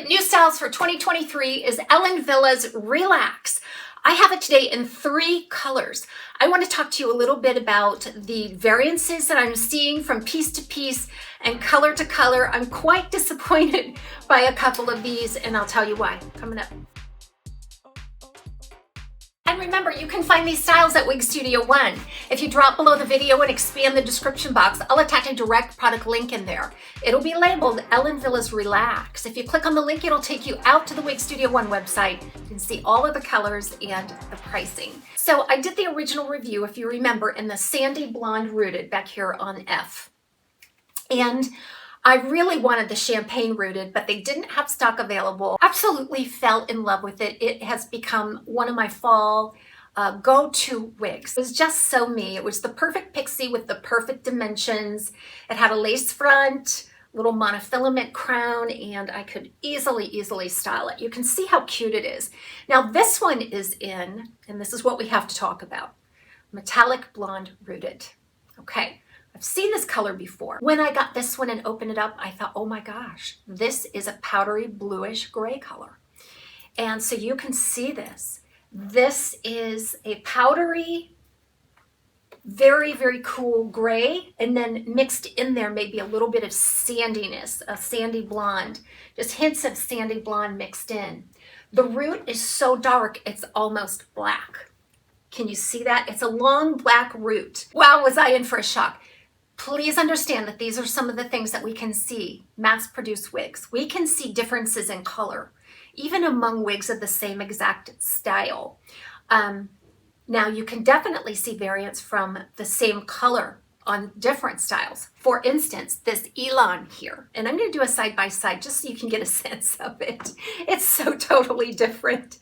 favorite new styles for 2023 is Ellen Villa's Relax. I have it today in 3 colors. I want to talk to you a little bit about the variances that I'm seeing from piece to piece and color to color. I'm quite disappointed by a couple of these, and I'll tell you why coming up. And remember, you can find these styles at Wig Studio One. If you drop below the video and expand the description box, I'll attach a direct product link in there. It'll be labeled Ellen Villa's Relax. If you click on the link, it'll take you out to the Wig Studio One website. You can see all of the colors and the pricing. So I did the original review, if you remember, in the sandy blonde rooted back here on F. And I really wanted the champagne rooted, but they didn't have stock available. Absolutely fell in love with it. It has become one of my fall go-to wigs. It was just so me. It was the perfect pixie with the perfect dimensions. It had a lace front, little monofilament crown, and I could easily style it. You can see how cute it is. Now this one is in, and this is what we have to talk about, metallic blonde rooted. Okay. I've seen this color before. When I got this one and opened it up, I thought, oh my gosh, this is a powdery bluish gray color. And so you can see this. This is a powdery, very cool gray, and then mixed in there maybe a little bit of sandiness, a sandy blonde, just hints of sandy blonde mixed in. The root is so dark, it's almost black. Can you see that? It's a long black root. Wow, was I in for a shock. Please understand that these are some of the things that we can see, mass-produced wigs. We can see differences in color, even among wigs of the same exact style. Now, you can definitely see variance from the same color on different styles. For instance, this Elan here, and I'm going to do a side-by-side just so you can get a sense of it. It's so totally different.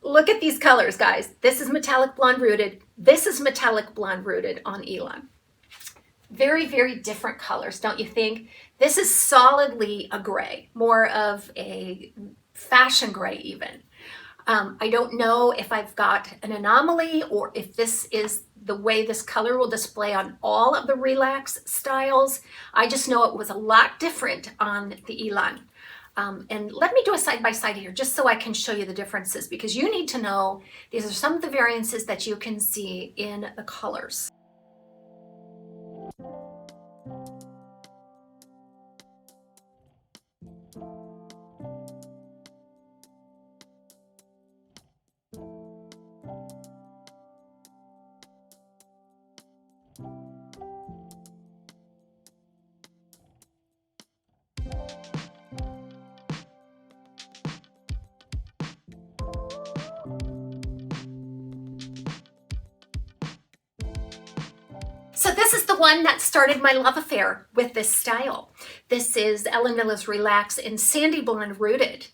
Look at these colors, guys. This is metallic blonde rooted. This is metallic blonde rooted on Elan. Very different colors, don't you think? This is solidly a gray, more of a fashion gray even. I don't know if I've got an anomaly or if this is the way this color will display on all of the Relax styles. I just know it was a lot different on the Elan. And let me do a side-by-side here just so I can show you the differences, because you need to know these are some of the variances that you can see in the colors. So this is the one that started my love affair with this style. This is Ellen Villa's Relax in sandy blonde rooted.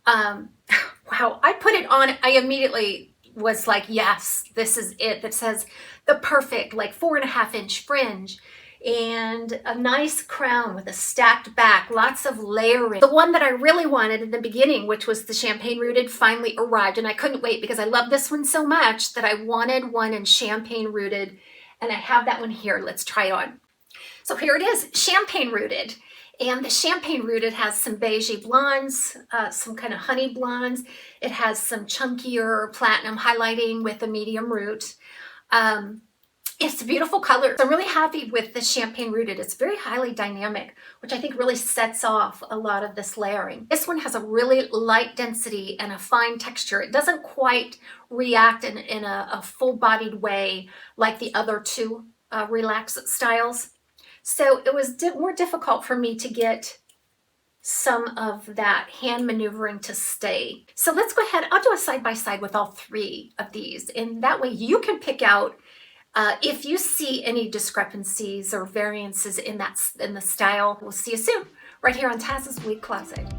Wow, I put it on, I immediately was like, yes, this is it. That says the perfect like 4.5-inch fringe and a nice crown with a stacked back, lots of layering. The one that I really wanted in the beginning, which was the champagne rooted, finally arrived, and I couldn't wait because I love this one so much that I wanted one in champagne rooted. And I have that one here. Let's try it on. So here it is, champagne rooted. And the champagne rooted has some beigey blondes, some kind of honey blondes. It has some chunkier platinum highlighting with a medium root. It's a beautiful color. So I'm really happy with the champagne rooted. It's very highly dynamic, which I think really sets off a lot of this layering. This one has a really light density and a fine texture. It doesn't quite react in a full-bodied way like the other 2 Relax styles. So it was more difficult for me to get some of that hand maneuvering to stay. So let's go ahead. I'll do a side-by-side with all 3 of these, and that way you can pick out if you see any discrepancies or variances in the style. We'll see you soon, right here on TAZSWICCLOSET.